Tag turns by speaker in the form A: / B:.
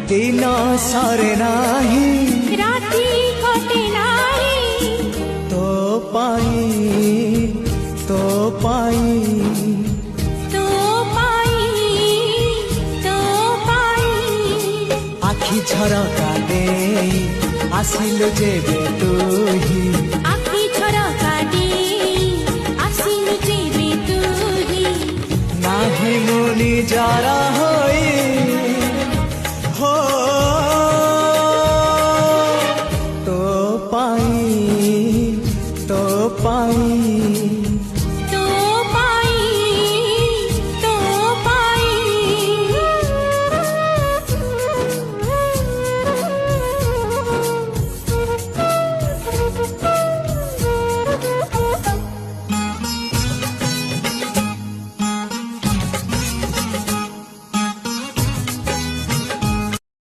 A: दिन सरे नाही
B: राती कटे नाही
A: तो पाई तो पाई
B: तो पाई तो पाई
A: आखि झरका दे आसिलु जेबे तुही
B: आखि झरका दे आसिलु जेबे तुही
A: नाही मुनि जरा हो